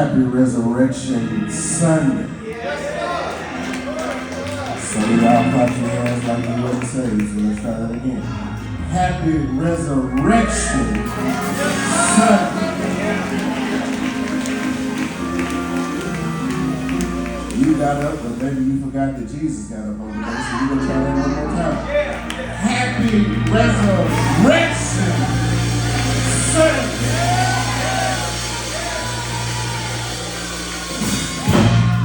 Happy Resurrection Sunday. Some of y'all clap your hands like you wasn't saved, so let's try that again. Happy Resurrection Sunday. You got up, but maybe you forgot that Jesus got up on the day, so we're going to try that one more time. Happy Resurrection Sunday.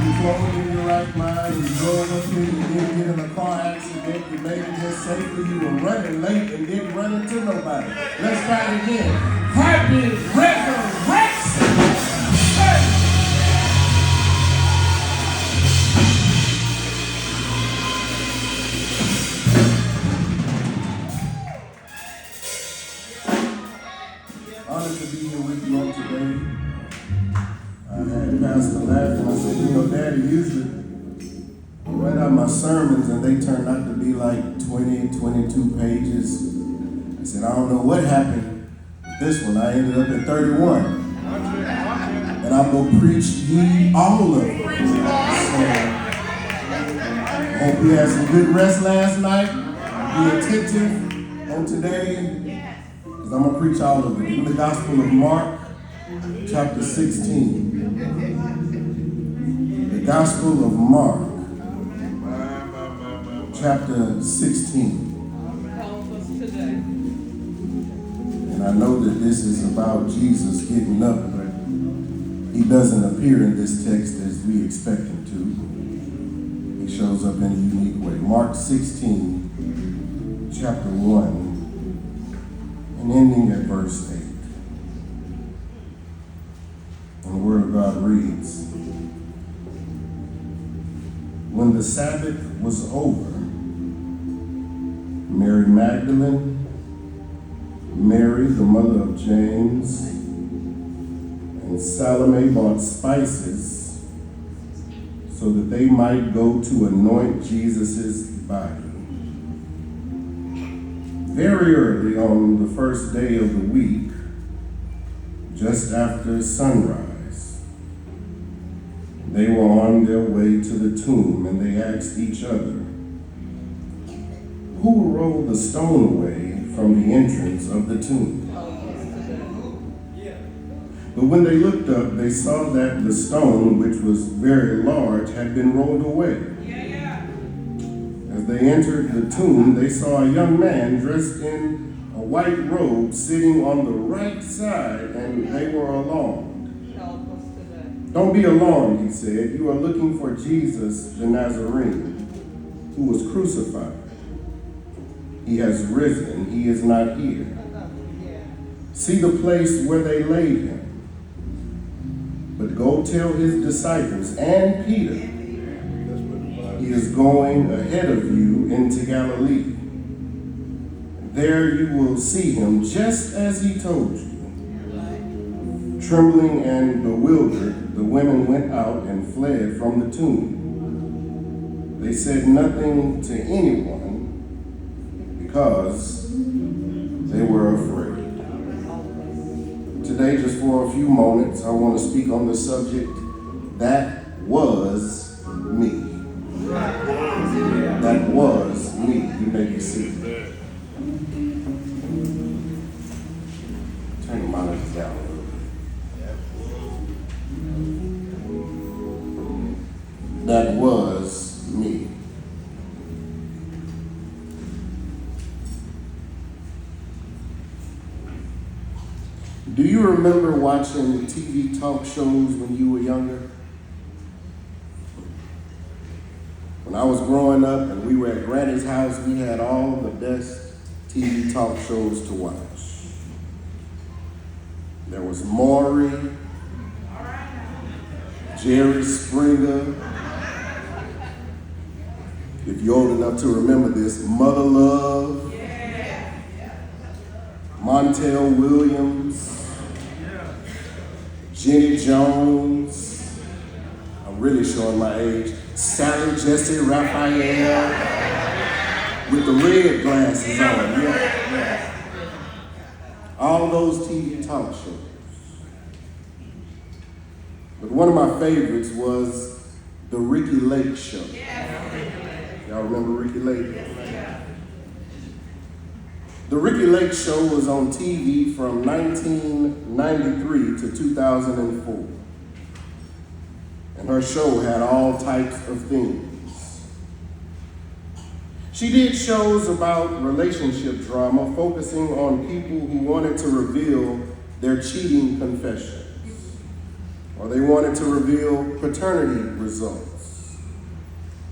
You floating in your right mind, you drove up here, you didn't get in a car accident, you made it just safely, you were running late and didn't run into nobody. Let's try it again. Happy Resurrection Sunday. Honored to be here with you all today. I had Pastor laugh and I said, you know, Daddy, usually I write out my sermons and they turn out to be like 20, 22 pages. I said, I don't know what happened with this one. I ended up at 31. And I'm going to preach ye all of it. So, I hope you had some good rest last night. Be attentive on today. I'm going to preach all of it. In the Gospel of Mark, chapter 16. The Gospel of Mark, chapter 16. Help us today. And I know that this is about Jesus getting up, but he doesn't appear in this text as we expect him to. He shows up in a unique way. Mark 16, chapter 1. And ending at verse 8. And the Word of God reads, when the Sabbath was over, Mary Magdalene, Mary the mother of James, and Salome bought spices so that they might go to anoint Jesus' body. Very early on the first day of the week, just after sunrise, they were on their way to the tomb, and they asked each other, who will roll the stone away from the entrance of the tomb? But when they looked up, they saw that the stone, which was very large, had been rolled away. As they entered the tomb, they saw a young man dressed in a white robe sitting on the right side, and they were alarmed. Help us today. Don't be alarmed, he said. You are looking for Jesus the Nazarene, who was crucified. He has risen. He is not here. See the place where they laid him. But go tell his disciples and Peter, he is going ahead of you into Galilee. There you will see him just as he told you. Trembling and bewildered, the women went out and fled from the tomb. They said nothing to anyone because they were afraid. Today, just for a few moments, I want to speak on the subject, that was me. That was me. You may be seated. Turn the monitors down a little bit. That was me. Do you remember watching TV talk shows when you were younger? When I was growing up and we were at Granny's house, we had all the best TV talk shows to watch. There was Maury, Jerry Springer. If you're old enough to remember this, Mother Love, Montel Williams, Jenny Jones. I'm really showing my age. Sally Jesse Raphael with the red glasses on. Yeah. All those TV talk shows. But one of my favorites was the Ricky Lake Show. Y'all remember Ricky Lake? The Ricky Lake Show was on TV from 1993 to 2004. And her show had all types of themes. She did shows about relationship drama, focusing on people who wanted to reveal their cheating confessions, or they wanted to reveal paternity results,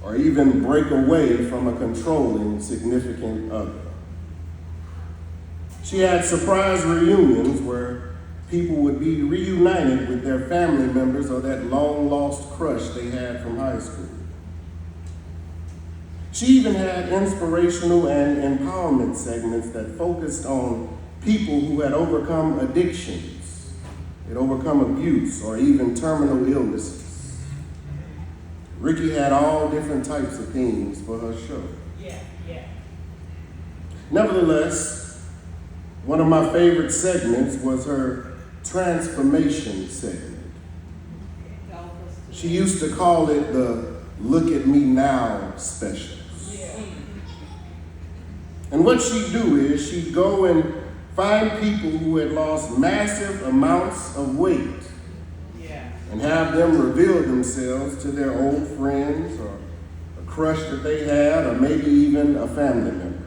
or even break away from a controlling significant other. She had surprise reunions where people would be reunited with their family members or that long-lost crush they had from high school. She even had inspirational and empowerment segments that focused on people who had overcome addictions, had overcome abuse, or even terminal illnesses. Ricky had all different types of themes for her show. Nevertheless, one of my favorite segments was her transformation segment. She used to call it the Look at Me Now special. And what she'd do is she'd go and find people who had lost massive amounts of weight and have them reveal themselves to their old friends or a crush that they had, or maybe even a family member.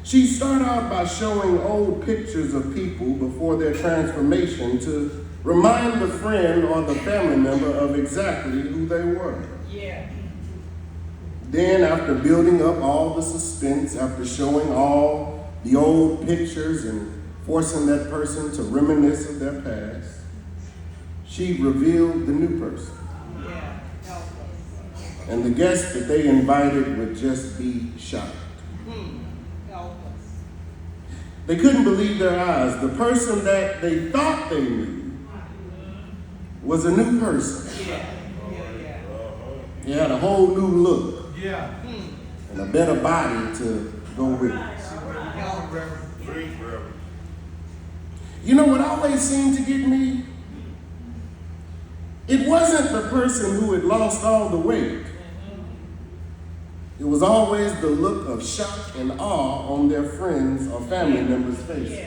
She'd start out by showing old pictures of people before their transformation to remind the friend or the family member of exactly who they were. Then, after building up all the suspense, after showing all the old pictures and forcing that person to reminisce of their past, she revealed the new person. And the guests that they invited would just be shocked. They couldn't believe their eyes. The person that they thought they knew was a new person. He had a whole new look. And a better body to go with it. You know what always seemed to get me? It wasn't the person who had lost all the weight. It was always the look of shock and awe on their friends or family members' faces.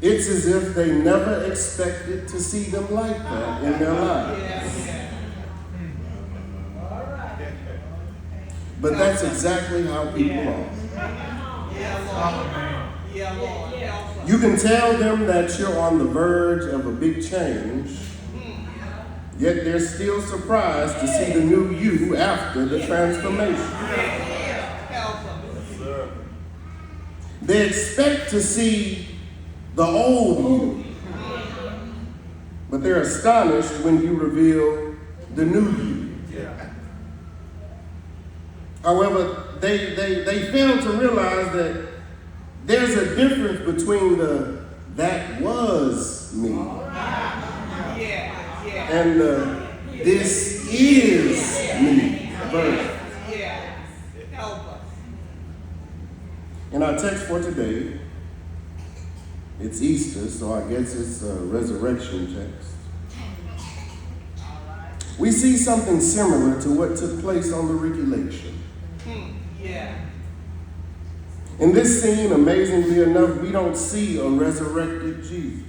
It's as if they never expected to see them like that in their lives. But that's exactly how people are. You can tell them that you're on the verge of a big change, yet they're still surprised to see the new you after the transformation. They expect to see the old you, but they're astonished when you reveal the new you. However, they fail to realize that there's a difference between the "that was me" and the "this is me" version. In our text for today, it's Easter, so I guess it's a resurrection text. We see something similar to what took place on the Ricky Lake Show. In this scene, amazingly enough, we don't see a resurrected Jesus.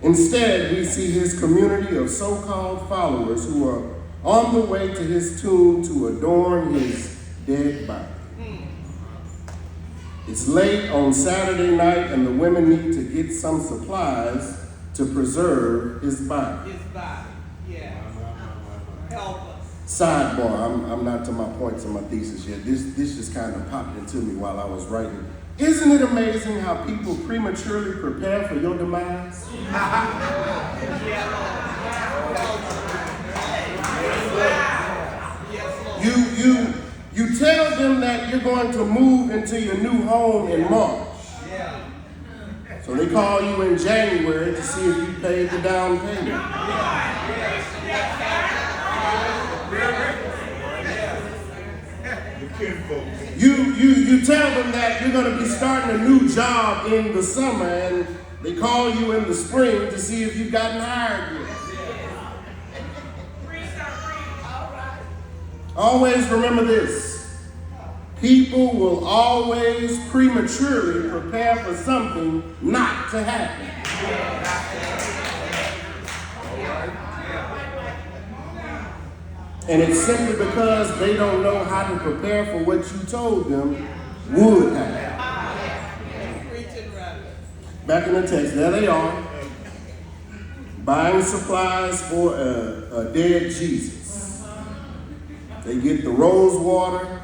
Instead, we see his community of so-called followers who are on the way to his tomb to adorn his dead body. It's late on Saturday night, and the women need to get some supplies to preserve his body. Help us. Sidebar, I'm not to my points in my thesis yet. This just kind of popped into me while I was writing. Isn't it amazing how people prematurely prepare for your demise? You tell them that you're going to move into your new home in March. So they call you in January to see if you paid the down payment. You tell them that you're going to be starting a new job in the summer, and they call you in the spring to see if you've gotten hired yet. Always remember this. People will always prematurely prepare for something not to happen. And it's simply because they don't know how to prepare for what you told them would happen. Back in the text, there they are, buying supplies for a dead Jesus. They get the rose water,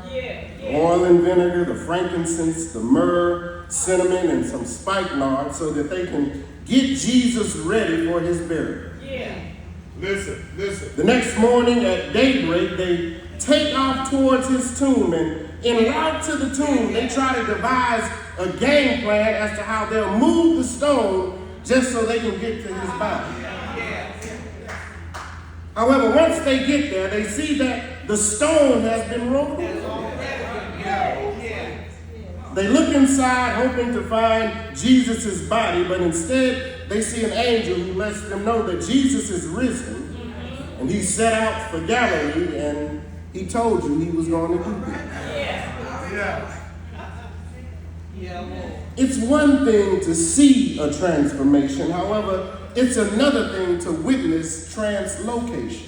oil and vinegar, the frankincense, the myrrh, cinnamon, and some spikenard so that they can get Jesus ready for his burial. Listen. The next morning at daybreak, they take off towards his tomb, and en route to the tomb, they try to devise a game plan as to how they'll move the stone just so they can get to his body. However, once they get there, they see that the stone has been rolled over. They look inside hoping to find Jesus' body, but instead they see an angel who lets them know that Jesus is risen, and he set out for Galilee, and he told you he was going to do this. It's one thing to see a transformation, however, it's another thing to witness translocation.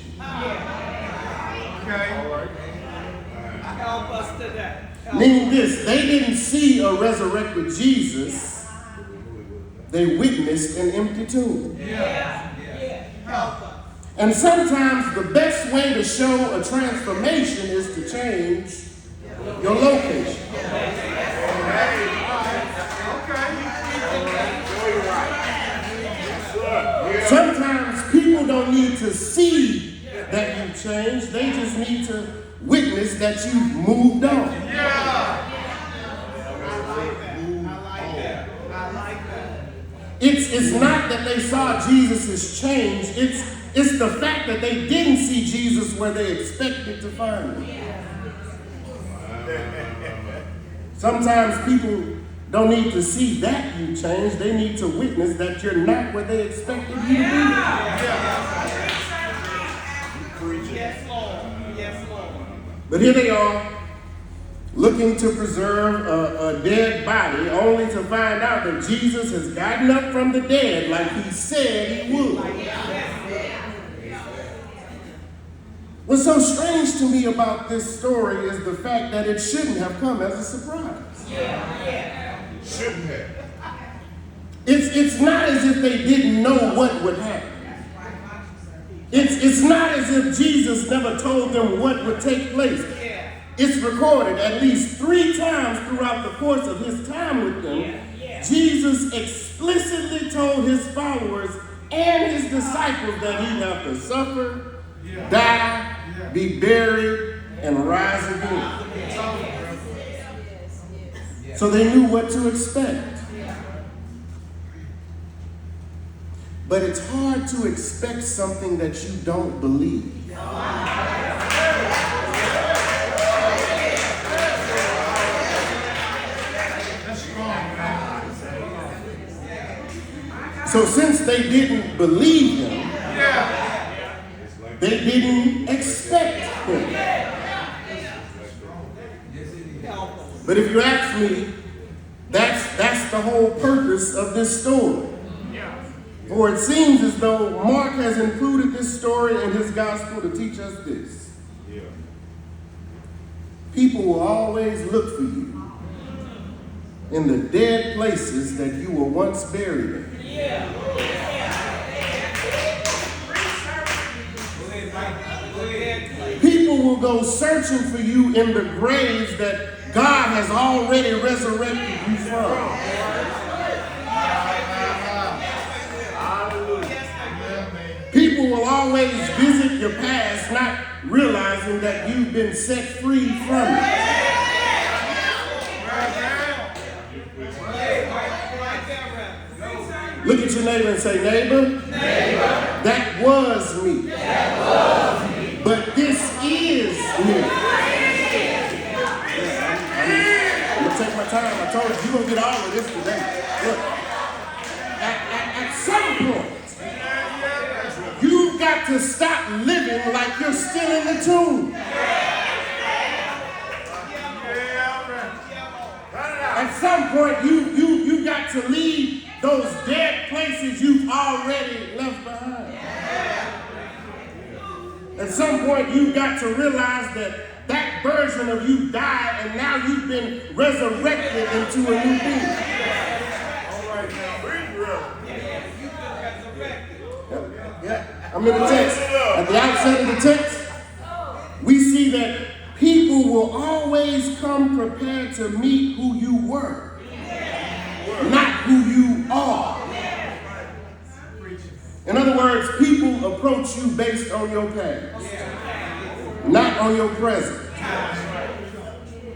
Help us today. Meaning this, they didn't see a resurrected Jesus, they witnessed an empty tomb. And sometimes the best way to show a transformation is to change your location. Sometimes people don't need to see that you've changed, they just need to witness that you've moved on. It's not that they saw Jesus' change, it's the fact that they didn't see Jesus where they expected to find him. Sometimes people don't need to see that you changed, they need to witness that you're not where they expected you to be. Yes, Lord. But here they are, looking to preserve a dead body, only to find out that Jesus has gotten up from the dead like he said he would. What's so strange to me about this story is the fact that it shouldn't have come as a surprise. Shouldn't have. It's not as if they didn't know what would happen. It's not as if Jesus never told them what would take place. It's recorded at least 3 times throughout the course of his time with them. Jesus explicitly told his followers and his disciples that he'd have to suffer, die, be buried, and rise again. So they knew what to expect. But it's hard to expect something that you don't believe. So since they didn't believe him, they didn't expect him. But if you ask me, that's the whole purpose of this story. For it seems as though Mark has included this story in his gospel to teach us this. People will always look for you in the dead places that you were once buried in. People will go searching for you in the graves that God has already resurrected you from. People will always visit your past, not realizing that you've been set free from it. Look at your neighbor and say, neighbor, that was me. But this is me. take my time. I told you, you're going to get all of this today. Look, at some point, you've got to stop living like you're still in the tomb. At some point, you got to leave those dead places you've already left behind. At some point, you've got to realize that version of you died, and now you've been resurrected into a new being. All right, now, yeah. I'm in the text. At the outset of the text, we see that people will always come prepared to meet who you were, not who you are. In other words, people approach you based on your past, not on your present.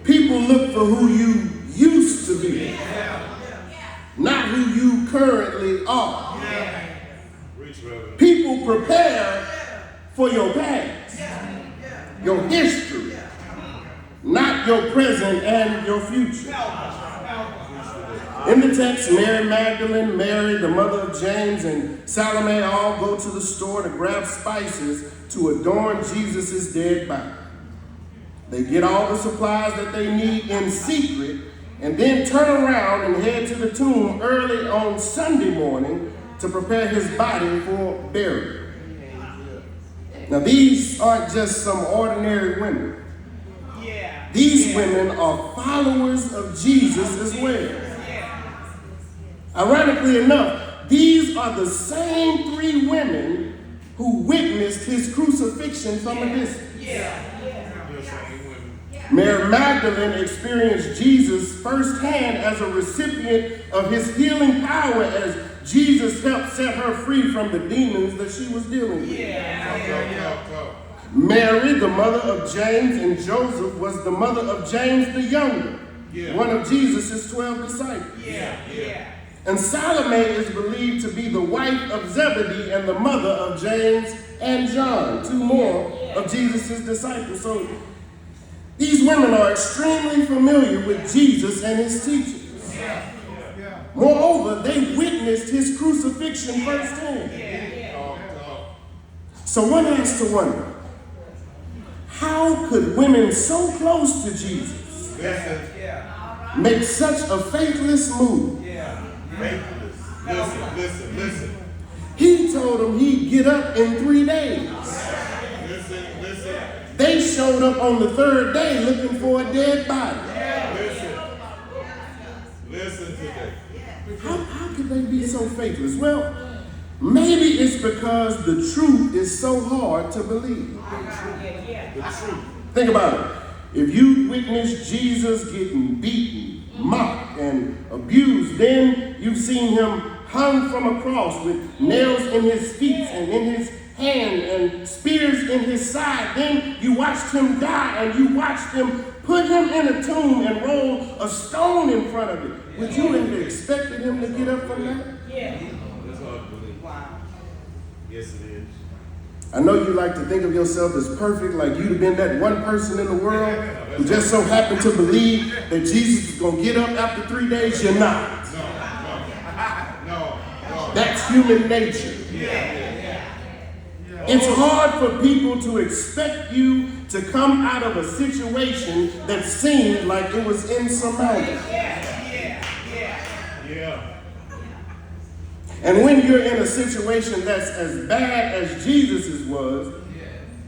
People look for who you used to be, not who you currently are. People prepare for your past, your history, not your present and your future. In the text, Mary Magdalene, Mary, the mother of James, and Salome all go to the store to grab spices to adorn Jesus' dead body. They get all the supplies that they need in secret and then turn around and head to the tomb early on Sunday morning to prepare his body for burial. Now, these aren't just some ordinary women. These women are followers of Jesus as well. Ironically enough, these are the same three women who witnessed his crucifixion from a distance. Mary Magdalene experienced Jesus firsthand as a recipient of his healing power as Jesus helped set her free from the demons that she was dealing with. Mary, the mother of James and Joseph, was the mother of James the Younger, one of Jesus' 12 disciples. And Salome is believed to be the wife of Zebedee and the mother of James and John, two more of Jesus' disciples. So these women are extremely familiar with Jesus and his teachings. Moreover, they witnessed his crucifixion firsthand. So one has to wonder, how could women so close to Jesus make such a faithless move? Listen. He told them he'd get up in 3 days. They showed up on the third day looking for a dead body. Listen today. How could they be so faithless? Well, maybe it's because the truth is so hard to believe. The truth. Think about it. If you witness Jesus getting beaten, mocked, and abused, then you've seen him hung from a cross with nails in his feet and in his hand and spears in his side. Then you watched him die, and you watched him put him in a tomb and roll a stone in front of it. Would you have expected him to get up from that? That's hard to believe. Wow. Yes, it is. I know you like to think of yourself as perfect, like you'd have been that one person in the world who just so happened to believe that Jesus is going to get up after 3 days. You're not. No. That's human nature. It's hard for people to expect you to come out of a situation that seemed like it was insurmountable. And when you're in a situation that's as bad as Jesus's was,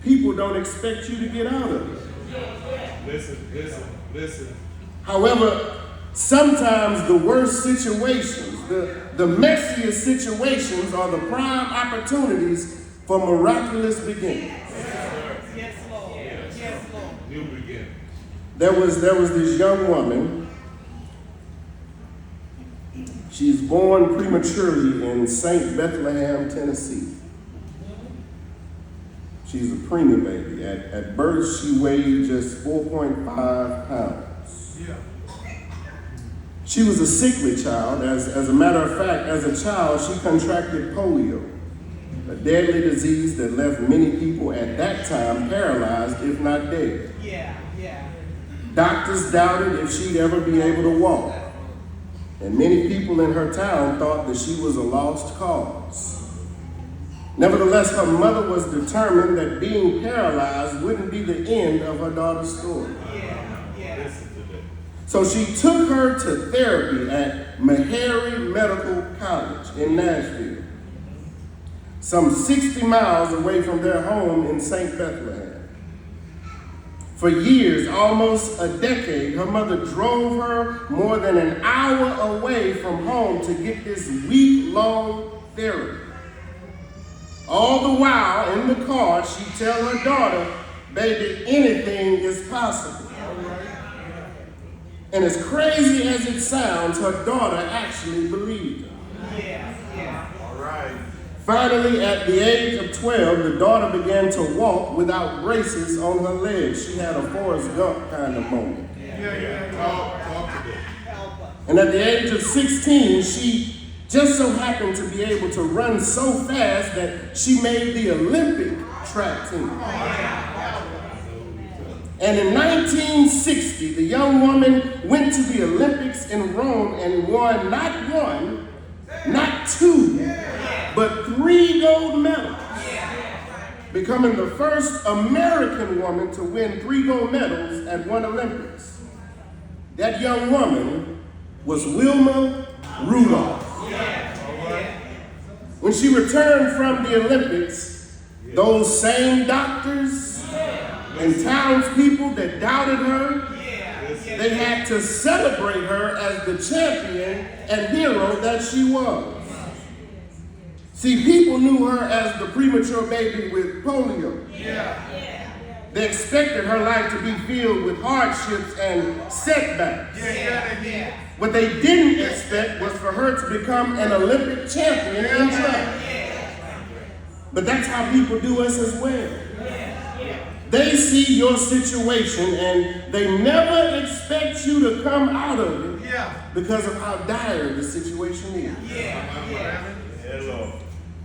people don't expect you to get out of it. Listen. However, sometimes the worst situations, the messiest situations are the prime opportunities for miraculous beginnings. Yes, Lord. New beginning. There was this young woman. She's born prematurely in St. Bethlehem, Tennessee. She's a preemie baby. At birth, she weighed just 4.5 pounds. She was a sickly child. As a matter of fact, as a child, she contracted polio, a deadly disease that left many people at that time paralyzed, if not dead. Doctors doubted if she'd ever be able to walk. And many people in her town thought that she was a lost cause. Nevertheless, her mother was determined that being paralyzed wouldn't be the end of her daughter's story. So she took her to therapy at Meharry Medical College in Nashville, some 60 miles away from their home in St. Bethlehem. For years, almost a decade, her mother drove her more than an hour away from home to get this week-long therapy. All the while, in the car, she'd tell her daughter, baby, anything is possible. And as crazy as it sounds, her daughter actually believed her. All right. Finally, at the age of 12, the daughter began to walk without braces on her legs. She had a Forrest Gump kind of moment. Talk to them. And at the age of 16, she just so happened to be able to run so fast that she made the Olympic track team. And in 1960, the young woman went to the Olympics in Rome and won not one, not two, but 3 gold medals, becoming the first American woman to win 3 gold medals at one Olympics. That young woman was Wilma Rudolph. When she returned from the Olympics, those same doctors and townspeople that doubted her, they had to celebrate her as the champion and hero that she was. See, people knew her as the premature baby with polio. They expected her life to be filled with hardships and setbacks. What they didn't expect was for her to become an Olympic champion in track. But that's how people do us as well. They see your situation and they never expect you to come out of it because of how dire the situation is.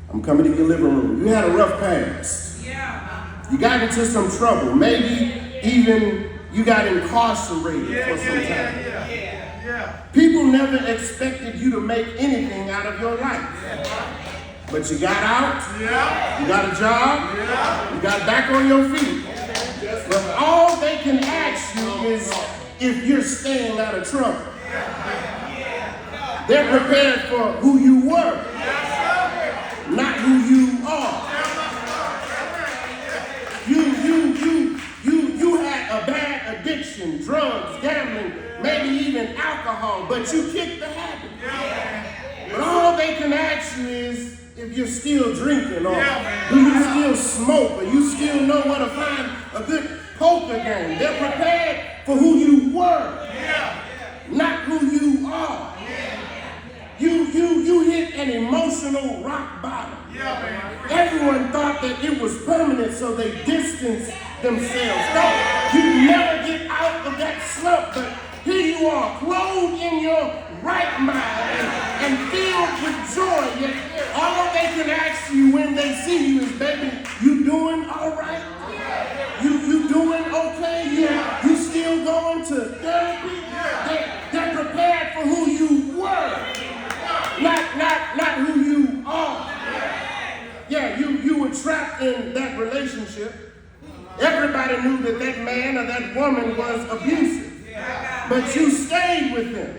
I'm coming to your living room. You had a rough past. You got into some trouble. Maybe even you got incarcerated for some time. People never expected you to make anything out of your life. But you got out, you got a job, you got back on your feet. But all they can ask you is if you're staying out of trouble. They're prepared for who you were, not who you are. You had a bad addiction, drugs, gambling, maybe even alcohol, but you kicked the habit. But all they can ask you is if you're still drinking or do you still smoke or you still know where to find a good poker game. They're prepared for who you were, not who you are. You hit an emotional rock bottom. Everyone thought that it was permanent, so they distanced themselves. No, you never get out of that slump, but here you are, clothed in your right mind and filled with joy. Yet all they can ask you when they see you is, baby, you doing all right? You doing okay? You still going to therapy? They're prepared for who you were, not who you are. Yeah, you were trapped in that relationship. Everybody knew that that man or that woman was abusive. But you stayed with them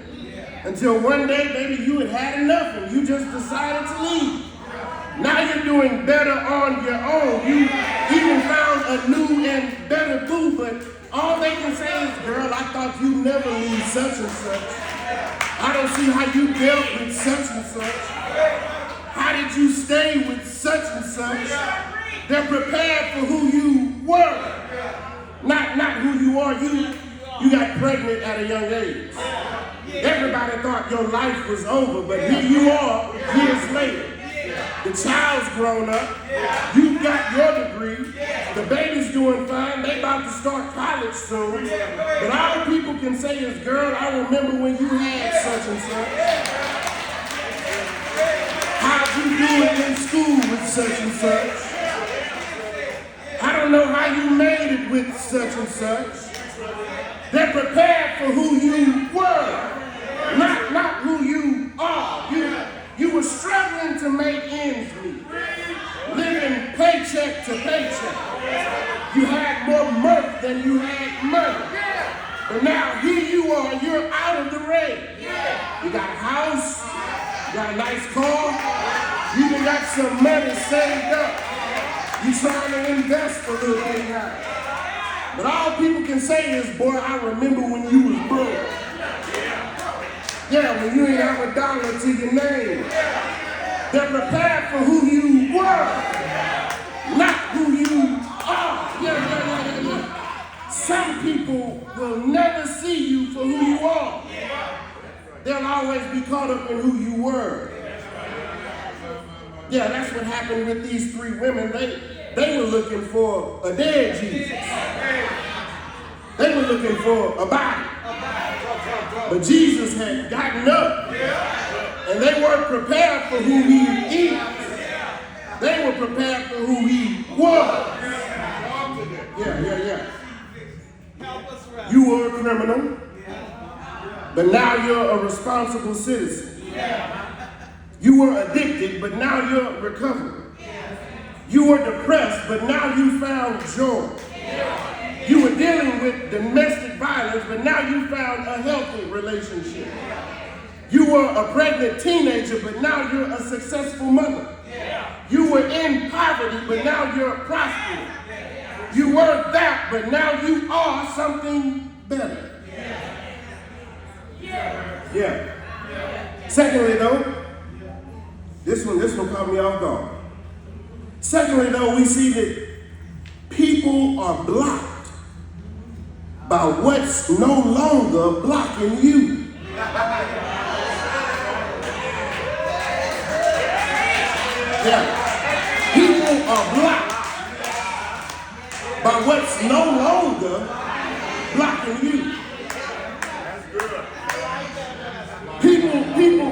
until one day, baby, you had had enough and you just decided to leave. Now you're doing better on your own. You even found a new and better boo, but all they can say is, girl, I thought you'd never leave such and such. I don't see how you dealt with such and such. How did you stay with such and such? They're prepared for who you were, not who you are. You got pregnant at a young age. Everybody thought your life was over, but here you are years later. The child's grown up. You got your degree. The baby's doing fine. They about to start college soon. But all people can say is, girl, I remember when you had such and such. How'd you do it in school with such and such? I don't know how you made it with such and such. They're prepared for who you were, not who you are. You were struggling to make ends meet, living paycheck to paycheck. You had more mirth than you had money. But now here you are, you're out of the rain. You got a house, you got a nice car, you even got some money saved up. You're trying to invest a little bit now. But all people can say is, boy, I remember when you was broke. Yeah, when you ain't have a dollar to your name. They're prepared for who you were, not who you are. Yeah. Some people will never see you for who you are. They'll always be caught up in who you were. Yeah, that's what happened with these three women. They were looking for a dead Jesus. They were looking for a body. But Jesus had gotten up. And they weren't prepared for who he is. They were prepared for who he was. Yeah. You were a criminal, but now you're a responsible citizen. You were addicted, but now you're recovering. You were depressed, but now you found joy. You were dealing with domestic violence, but now you found a healthy relationship. You were a pregnant teenager, but now you're a successful mother. You were in poverty, but now you're prospering. You were that, but now you are something better. Yeah. Secondly, though, this one caught me off guard. Secondly, though, we see that people are blocked by what's no longer blocking you. Yeah. People are blocked by what's no longer blocking you.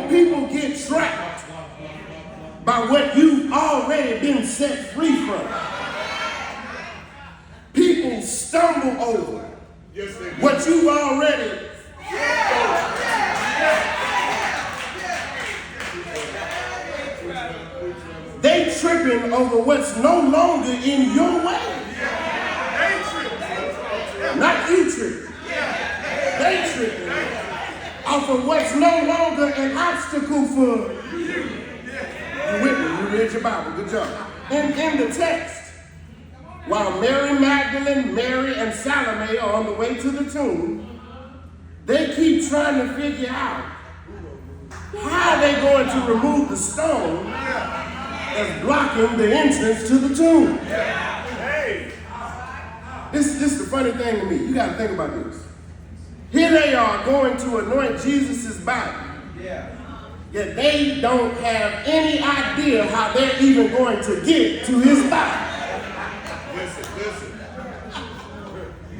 People get trapped by what you've already been set free from. People stumble over what you've already. They tripping over what's no longer in your way. Not you tripping. They tripping off of what's no longer an obstacle for you. You with me? You read your Bible. Good job. In the text, while Mary Magdalene, Mary, and Salome are on the way to the tomb, they keep trying to figure out how they're going to remove the stone that's blocking the entrance to the tomb. This is the funny thing to me. You got to think about this. Here they are going to anoint Jesus' body. Yet they don't have any idea how they're even going to get to his body.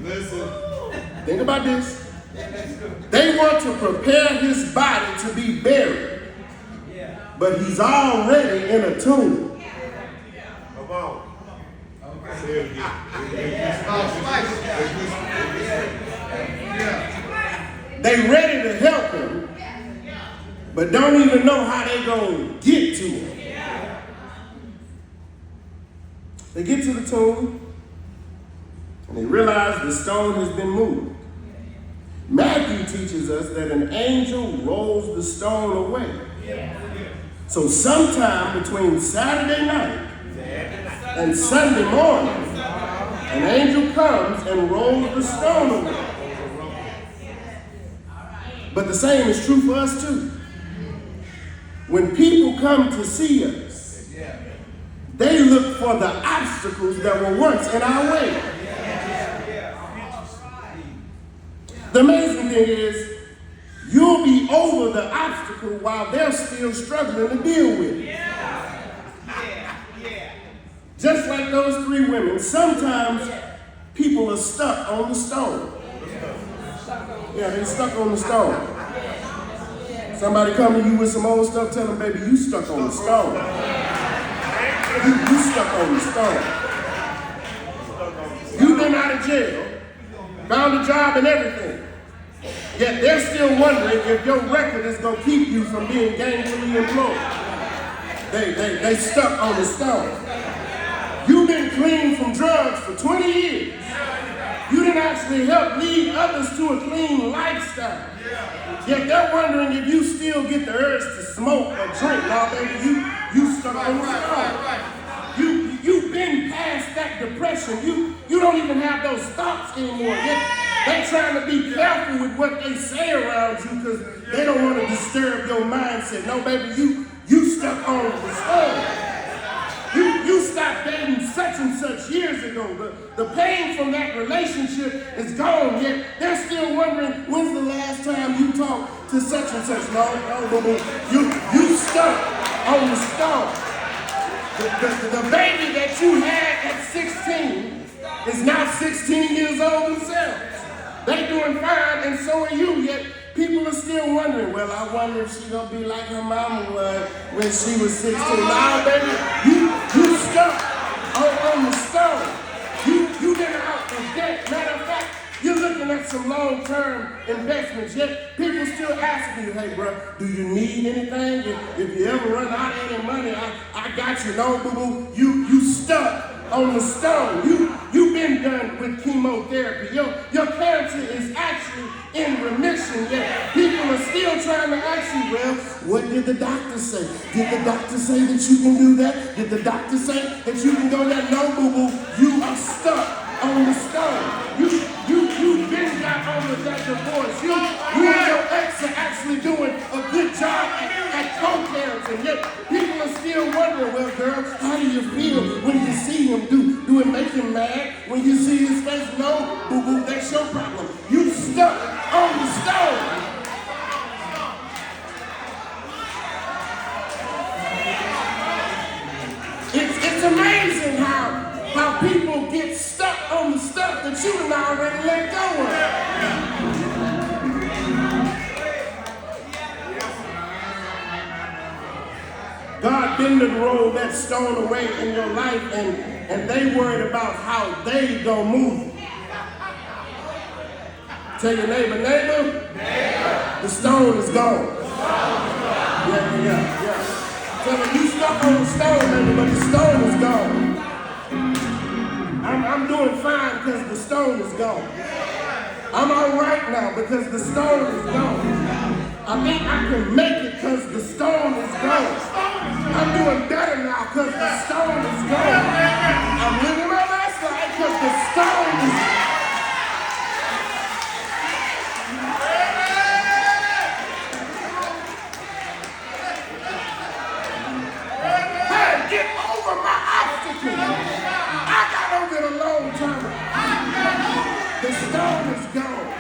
Listen. Think about this. They want to prepare his body to be buried. But he's already in a tomb. Come on. They ready to help him, but don't even know how they gonna get to him. They get to the tomb, and they realize the stone has been moved. Matthew teaches us that an angel rolls the stone away. So sometime between Saturday night and Sunday morning, an angel comes and rolls the stone away. But the same is true for us too. When people come to see us, they look for the obstacles that were once in our way. The amazing thing is, you'll be over the obstacle while they're still struggling to deal with it. Just like those three women, sometimes people are stuck on the stone. Yeah, they're stuck on the stone. Somebody come to you with some old stuff, tell them, baby, you stuck on the stone. You stuck on the stone. You've been out of jail, found a job and everything. Yet they're still wondering if your record is going to keep you from being gainfully employed. They stuck on the stone. You've been clean from drugs for 20 years. You didn't actually help lead others to a clean lifestyle. Yet they're wondering if you still get the urge to smoke or drink. Now, baby, you stuck on the stone. You've been past that depression. You don't even have those thoughts anymore. They're trying to be careful with what they say around you because they don't want to disturb your mindset. No, baby, you stuck on the stone. You stopped dating such and such years ago. The pain from that relationship is gone, yet they're still wondering when's the last time you talked to such and such. No, boo-boo. You stuck on the stone. The baby that you had at 16 is now 16 years old themselves. They doing fine, and so are you, yet people are still wondering, well, I wonder if she's going to be like her mama was when she was 16. Now, baby, you stuck on the stone. You been out of debt. Matter of fact, you're looking at some long-term investments, yet people still asking you, hey, bro, do you need anything? If you ever run out of any money, I got you. No, boo-boo, you stuck on the stone. You've been done with chemotherapy. Your cancer is actually in remission, yet people are still trying to ask you, well, what did the doctor say? Did the doctor say that you can do that? Did the doctor say that you can go there? No, boo-boo, you are stuck on the stone. You've been got over that divorce. You and your ex are actually doing a good job at co-parenting, yet people are still wondering, well, girl, how do you feel when you see him? Do it make him mad when you see his face? No, boo-boo, that's your problem. You stuck on the stone. It's amazing how people get stuck on the stuff that you done already let go of. God didn't roll that stone away in your life, and they worried about how they gonna move. Tell your neighbor, the stone is gone. Yeah. Tell them you stuck on the stone, baby, but the stone is gone. I'm doing fine because the stone is gone. I'm all right now because the stone is gone. I think I can make it because the stone is gone. I'm doing better now because the stone is gone. I'm living my best life because the stone is gone. Hey, get over my obstacle. I got over it a long time ago. The stone is gone.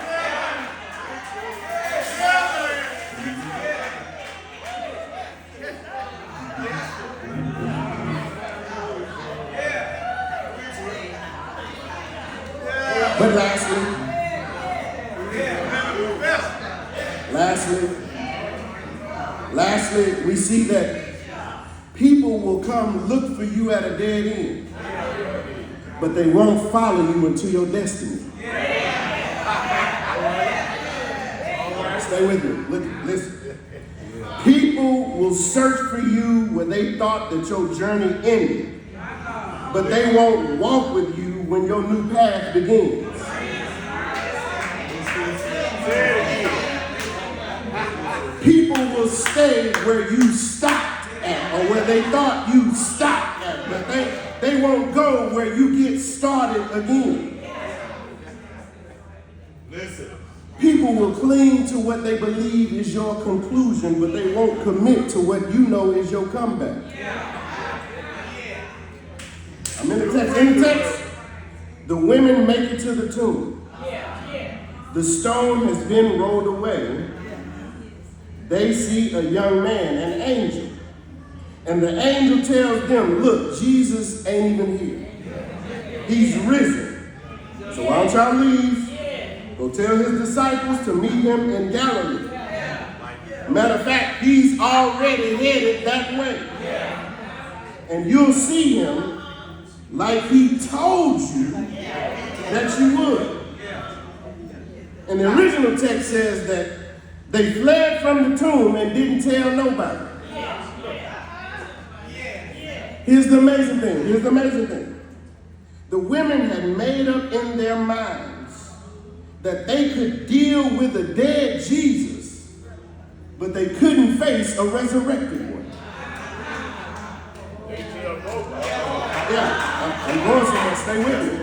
But lastly, we see that people will come look for you at a dead end, but they won't follow you into your destiny. Stay with me. Listen. People will search for you where they thought that your journey ended, but they won't walk with you when your new path begins. People will stay where you stopped at, or where they thought you stopped at, but they won't go where you get started again. Listen. People will cling to what they believe is your conclusion, but they won't commit to what you know is your comeback. I'm in the text. The women make it to the tomb. The stone has been rolled away. They see a young man, an angel. And the angel tells them, look, Jesus ain't even here. He's risen. So why don't y'all leave? Go tell his disciples to meet him in Galilee. Matter of fact, he's already headed that way. And you'll see him like he told you that you would. And the original text says that they fled from the tomb and didn't tell nobody. Here's the amazing thing. Here's the amazing thing. The women had made up in their minds that they could deal with a dead Jesus, but they couldn't face a resurrected one. Yeah, I'm going somewhere. Stay with me.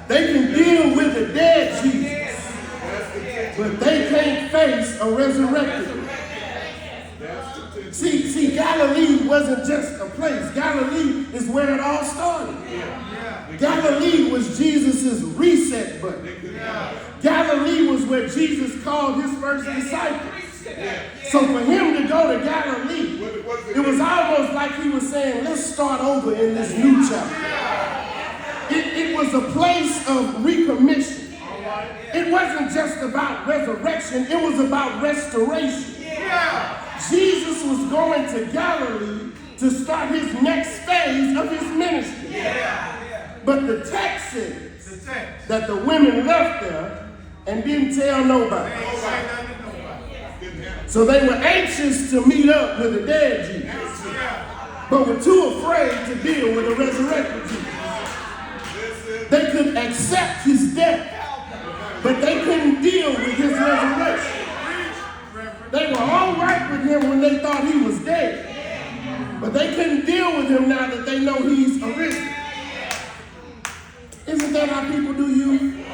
They can deal with a dead Jesus, but they can't face a resurrected one. See, Galilee wasn't just a place. Galilee is where it all started. Galilee was Jesus' reset button. Galilee was where Jesus called his first disciples. So for him to go to Galilee, it was almost like he was saying, let's start over in this new chapter. It was a place of recommission. It wasn't just about resurrection, it was about restoration. Jesus was going to Galilee to start his next phase of his ministry. But the text says that the women left there and didn't tell nobody. So they were anxious to meet up with the dead Jesus, but were too afraid to deal with the resurrected Jesus. They could accept his death, but they couldn't deal with his resurrection. They were all right with him when they thought he was dead, but they couldn't deal with him now that they know he's arisen. Isn't that how people do you?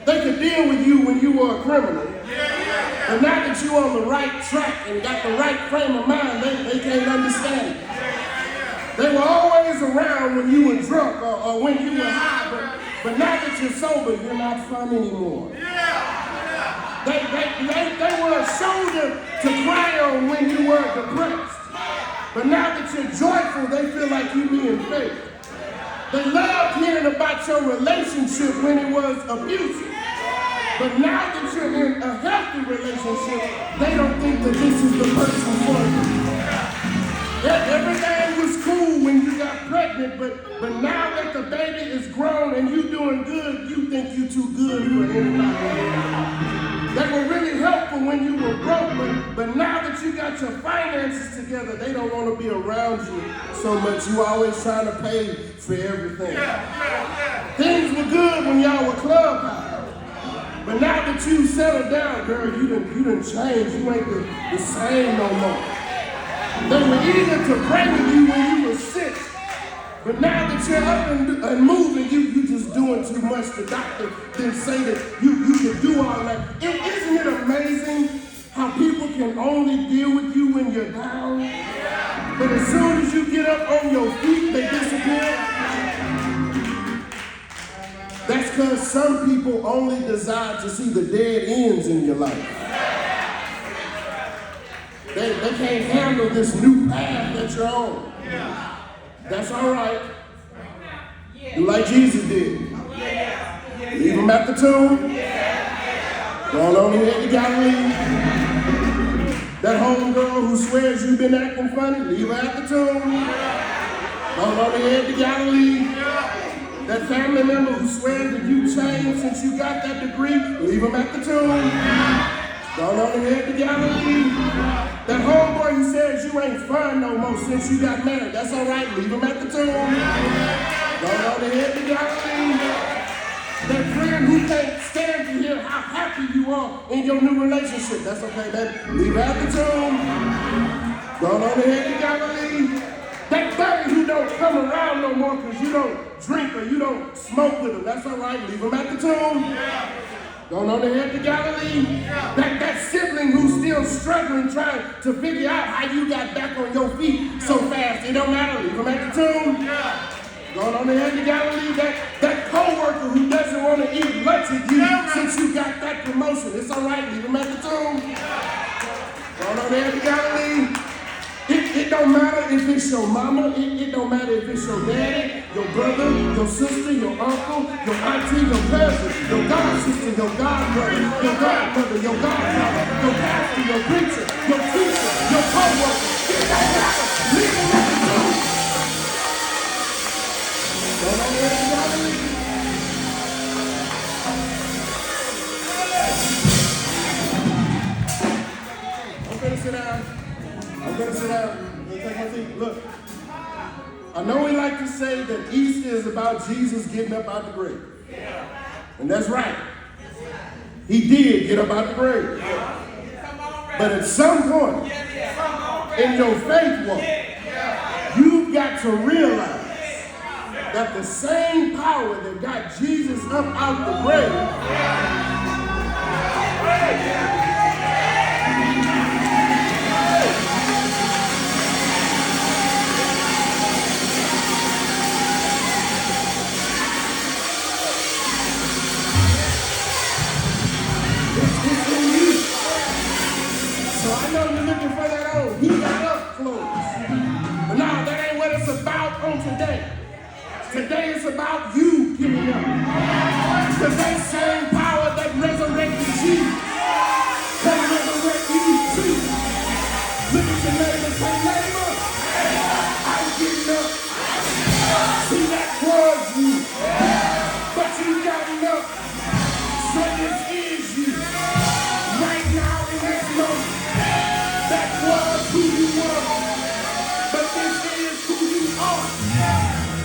They could deal with you when you were a criminal, but now that you're on the right track and got the right frame of mind, they can't understand it. They were always around when you were drunk or when you were high, but now that you're sober, you're not fun anymore. They were a shoulder to cry on when you were depressed. But now that you're joyful, they feel like you're being fake. They loved hearing about your relationship when it was abusive. But now that you're in a healthy relationship, they don't think that this is the person for you. Everything was cool when you got pregnant, but now that the baby is grown and you doing good, you think you're too good for anybody. They were really helpful when you were broke, but now that you got your finances together, they don't want to be around you so much. You always trying to pay for everything. Things were good when y'all were clubhouse, but now that you settled down, girl, you done changed. You ain't the same no more. They were eager to pray with you when you were sick, but now that you're up and moving, you just doing too much. The doctor didn't say that you can do all that. Isn't it amazing how people can only deal with you when you're down, but as soon as you get up on your feet, they disappear? That's because some people only desire to see the dead ends in your life. They can't handle this new path that you're on. That's all right. Do like Jesus did. Leave him at the tomb. Go on ahead to Galilee. That homegirl who swears you've been acting funny, leave her at the tomb. Go on ahead to Galilee. That family member who swears that you changed since you got that degree, leave him at the tomb. Go on ahead to Galilee. That homeboy who says you ain't fun no more since you got married, that's all right, leave him at the tomb. Go on ahead to Galilee. That friend who can't stand to hear how happy you are in your new relationship, that's okay, baby, leave her at the tomb. Go on ahead to Galilee. That buddy who don't come around no more because you don't drink or you don't smoke with him, that's all right, leave him at the tomb. Going on ahead to Galilee. That sibling who's still struggling, trying to figure out how you got back on your feet so fast, it don't matter, leave him at the tomb. Going on ahead to Galilee. That co-worker who doesn't want to eat lunch with you since you got that promotion, it's all right, leave him at the tomb. Going on ahead to Galilee. It don't matter if it's your mama, it don't matter if it's your daddy, your brother, your sister, your uncle, your auntie, your cousin, your god sister, your godbrother, your godmother, your godfather, your pastor, your preacher, your teacher, your co-worker. It don't matter. Leave them at the tomb. Don't know where to go. take my seat. Look. I know we like to say that Easter is about Jesus getting up out the grave. And that's right. He did get up out the grave. But at some point in your faith walk, you've got to realize that the same power that got Jesus up out the grave is in you. So I know you're looking for that old he got up clothes. But no, that ain't what it's about on today. Today is about you giving up. Because that same power that resurrected Jesus can resurrect you too. Look at your neighbor and say, neighbor, I'm getting up. See, that was you. But you gotten up. So this is you. Right now in this moment. That was who you were. But this is who you are.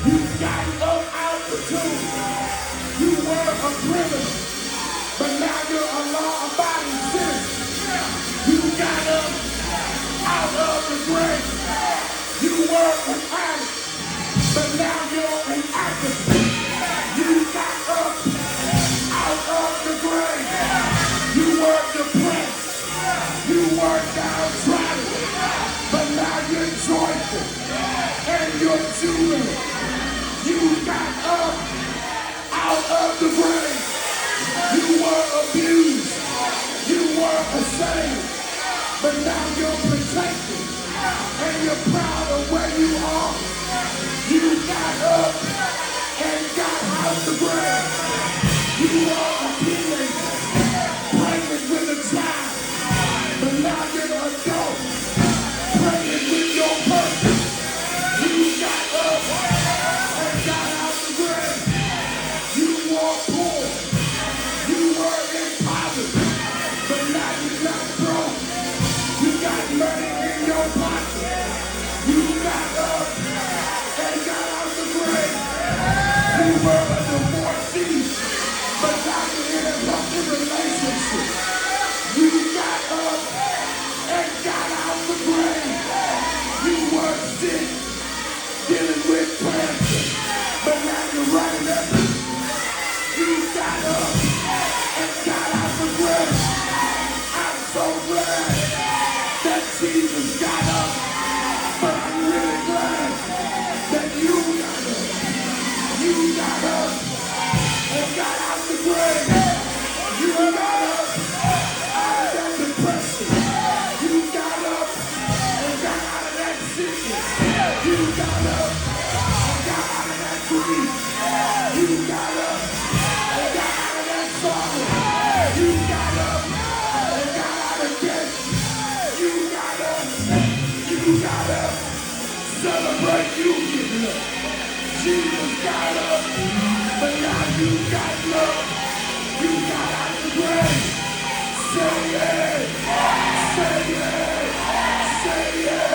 You got up out the tomb. You were a criminal, but now you're a law-abiding citizen. You got up out of the grave. You were an addict, but now you're an activist. You got up out of the grave. You were depressed. You were downtrodden, but now you're joyful and you're jubilant. You got up out of the grave. You were abused. You were ashamed. But now you're protected. And you're proud of where you are. You got up and got out the grave. You were a teenager, pregnant with a child. But now you're an adult, pregnant with your purpose. You got up and got out the grave. You were poor. You were in poverty. But now you're not broke. You got money in your pocket. You got up and got out the grave. You were a divorcee. But now you're in a healthy relationship. You got up and got out the grave. You were sick, dealing with cancer. But now you're running up. You got up and got out the grave. I'm so glad that Jesus got up. But I'm really glad that you got up. You got up and got out the grave. You got up out of that depression. You got up and got out of that sickness. You got up and got out of that grief. You got up and got out of that sorrow. You got up and got out of death. You got up. You got up. Celebrate you getting up. Jesus got up. But now you got love. You got out the grave. Say it. Say it. Say it.